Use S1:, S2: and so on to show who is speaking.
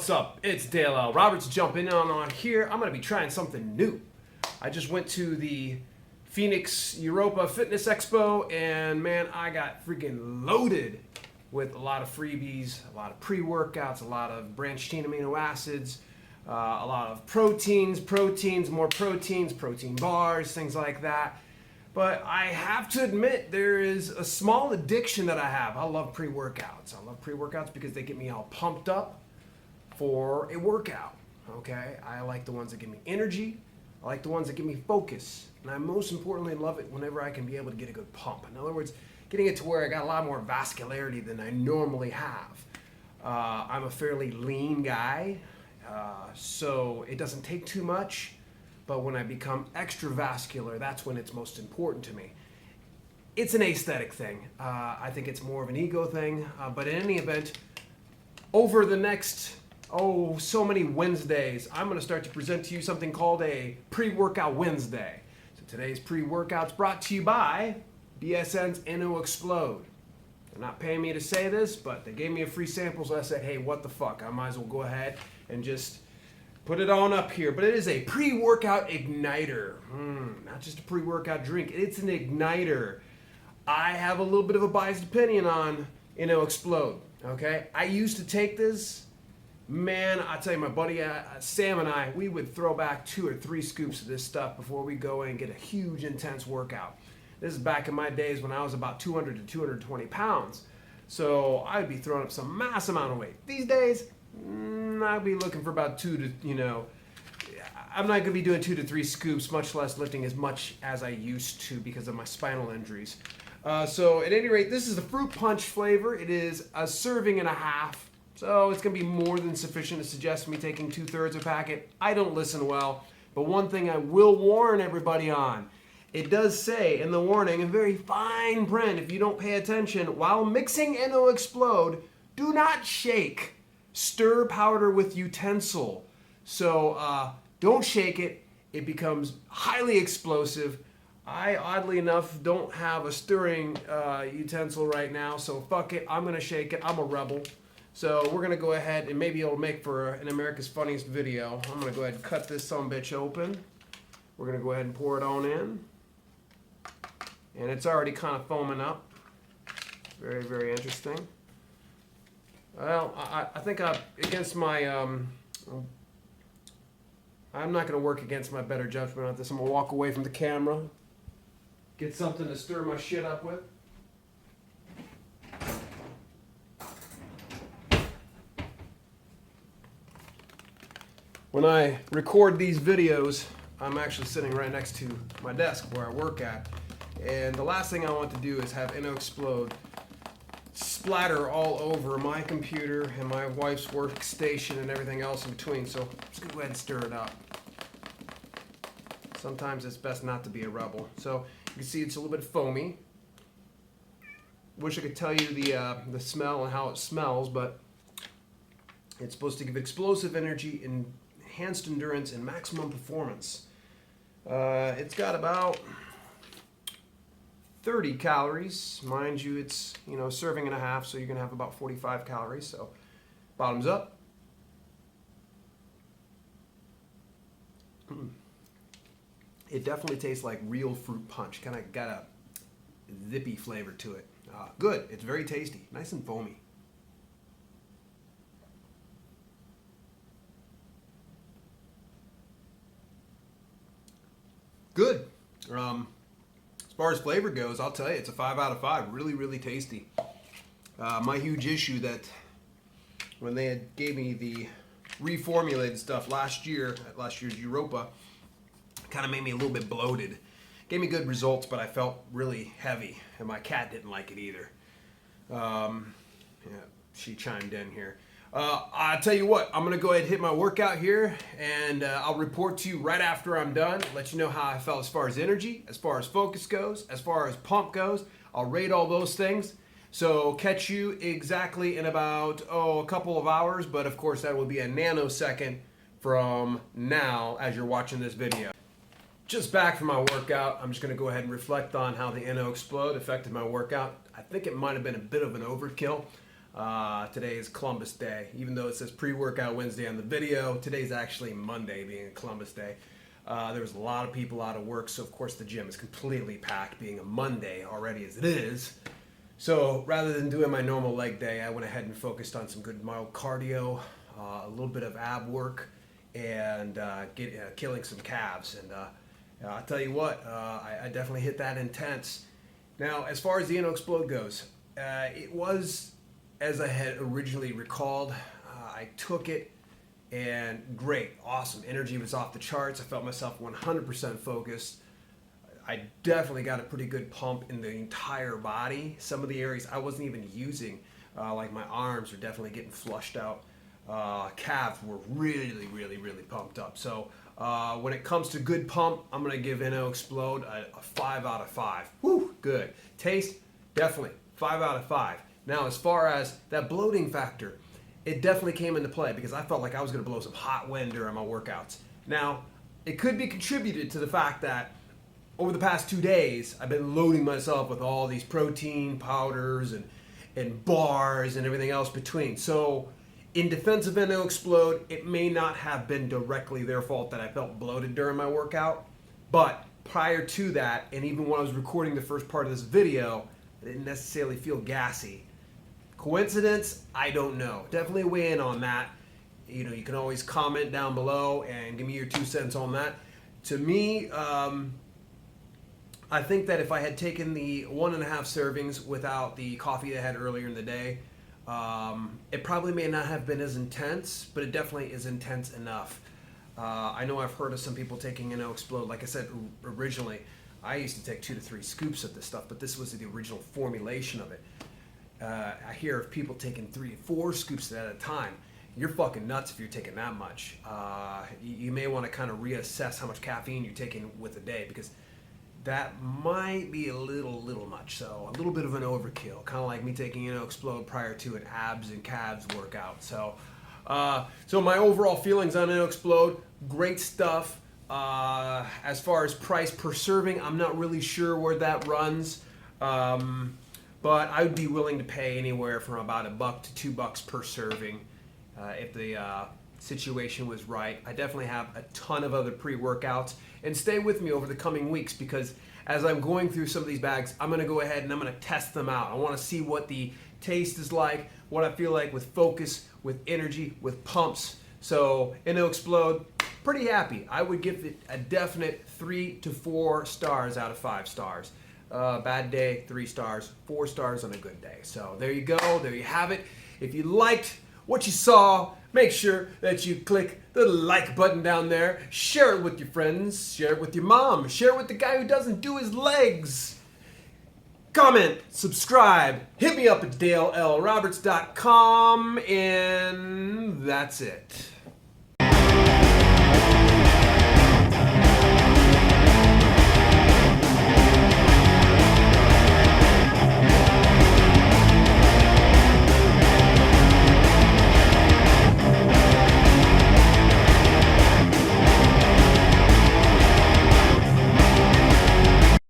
S1: What's up? It's Dale L. Roberts jumping on here. I'm going to be trying something new. I just went to the Phoenix Europa Fitness Expo and man, I got freaking loaded with a lot of freebies, a lot of pre-workouts, a lot of branched chain amino acids, a lot of proteins, more proteins, protein bars, things like that. But I have to admit, there is a small addiction that I have. I love pre-workouts. I love pre-workouts because they get me all pumped up for a workout, okay? I like the ones that give me energy. I like the ones that give me focus. And I most importantly love it whenever I can be able to get a good pump. In other words, getting it to where I got a lot more vascularity than I normally have. I'm a fairly lean guy, so it doesn't take too much. But when I become extra vascular, that's when it's most important to me. It's an aesthetic thing. I think it's more of an ego thing. But in any event, over the next, so many Wednesdays, I'm going to start to present to you something called a pre-workout Wednesday. So today's pre-workout's brought to you by BSN's N.O Xplode. They're not paying me to say this, but they gave me a free sample, so I said, hey, what the fuck? I might as well go ahead and just put it on up here. But it is a pre-workout igniter. Not just a pre-workout drink. It's an igniter. I have a little bit of a biased opinion on N.O Xplode. Okay? I used to take this. Man, I tell you, my buddy Sam and I, we would throw back 2 or 3 scoops of this stuff before we go in and get a huge, intense workout. This is back in my days when I was about 200 to 220 pounds. So I'd be throwing up some mass amount of weight. These days, I'd be looking for about 2 to, I'm not going to be doing 2 to 3 scoops, much less lifting as much as I used to because of my spinal injuries. So at any rate, this is the fruit punch flavor. It is a serving and a half. So it's going to be more than sufficient to suggest me taking 2/3 a packet. I don't listen well, but one thing I will warn everybody on, it does say in the warning in very fine print, if you don't pay attention, while mixing N.O Xplode, do not shake. Stir powder with utensil. So don't shake it. It becomes highly explosive. I, oddly enough, don't have a stirring utensil right now, so fuck it. I'm going to shake it. I'm a rebel. So we're going to go ahead and maybe it'll make for an America's Funniest video. I'm going to go ahead and cut this sumbitch open. We're going to go ahead and pour it on in. And it's already kind of foaming up. Very, very interesting. Well, I think against my, I'm not going to work against my better judgment on this. I'm going to walk away from the camera. Get something to stir my shit up with. When I record these videos, I'm actually sitting right next to my desk where I work at. And the last thing I want to do is have N.O Xplode splatter all over my computer and my wife's workstation and everything else in between. So I'm just going to go ahead and stir it up. Sometimes it's best not to be a rebel. So you can see it's a little bit foamy. Wish I could tell you the smell and how it smells, but it's supposed to give explosive energy, enhanced endurance, and maximum performance. It's got about 30 calories. Mind you, it's, serving and a half, so you're going to have about 45 calories. So, bottoms up. It definitely tastes like real fruit punch. Kind of got a zippy flavor to it. Good. It's very tasty. Nice and foamy. Good. As far as flavor goes, I'll tell you, it's a 5 out of 5. Really, really tasty. My huge issue that when they had gave me the reformulated stuff last year, at last year's Europa, kind of made me a little bit bloated. Gave me good results, but I felt really heavy, and my cat didn't like it either. She chimed in here. I'll tell you what, I'm going to go ahead and hit my workout here, and I'll report to you right after I'm done, let you know how I felt as far as energy, as far as focus goes, as far as pump goes. I'll rate all those things. So catch you exactly in about, a couple of hours, but of course that will be a nanosecond from now as you're watching this video. Just back from my workout, I'm just going to go ahead and reflect on how the N.O Xplode affected my workout. I think it might have been a bit of an overkill. Today is Columbus Day. Even though it says pre-workout Wednesday on the video, today's actually Monday, being Columbus Day. There was a lot of people out of work, so of course the gym is completely packed, being a Monday already as it is. So rather than doing my normal leg day, I went ahead and focused on some good mild cardio, a little bit of ab work, and killing some calves. And I'll tell you what, I definitely hit that intense. Now, as far as the N.O Xplode goes, it was as I had originally recalled. I took it, and great, awesome. Energy was off the charts. I felt myself 100% focused. I definitely got a pretty good pump in the entire body. Some of the areas I wasn't even using, like my arms, are definitely getting flushed out. Calves were really, really, really pumped up. So when it comes to good pump, I'm going to give N.O Xplode a 5 out of 5. Whew, good. Taste, definitely 5 out of 5. Now, as far as that bloating factor, it definitely came into play because I felt like I was going to blow some hot wind during my workouts. Now, it could be contributed to the fact that over the past 2 days, I've been loading myself with all these protein powders and bars and everything else between. So, in defense of N.O Xplode, it may not have been directly their fault that I felt bloated during my workout. But prior to that, and even when I was recording the first part of this video, I didn't necessarily feel gassy. Coincidence? I don't know. Definitely weigh in on that. You know, you can always comment down below and give me your 2 cents on that. To me, I think that if I had taken the 1.5 servings without the coffee I had earlier in the day, it probably may not have been as intense, but it definitely is intense enough. I know I've heard of some people taking N.O Xplode. Like I said originally, I used to take 2 to 3 scoops of this stuff, but this was the original formulation of it. I hear of people taking 3 to 4 scoops at a time. You're fucking nuts if you're taking that much. You may want to kind of reassess how much caffeine you're taking with a day, because that might be a little much. So a little bit of an overkill, kind of like me taking N.O Xplode prior to an abs and calves workout. So my overall feelings on N.O Xplode, great stuff. As far as price per serving, I'm not really sure where that runs. But I would be willing to pay anywhere from about $1 to $2 per serving if the situation was right. I definitely have a ton of other pre-workouts, and stay with me over the coming weeks, because as I'm going through some of these bags, I'm going to go ahead and I'm going to test them out. I want to see what the taste is like, what I feel like with focus, with energy, with pumps. So N.O Xplode, pretty happy. I would give it a definite 3 to 4 stars out of 5 stars. Bad day, 3 stars, 4 stars on a good day. So there you go, there you have it. If you liked what you saw, make sure that you click the like button down there. Share it with your friends, share it with your mom, share it with the guy who doesn't do his legs. Comment, subscribe, hit me up at DaleLRoberts.com, and that's it.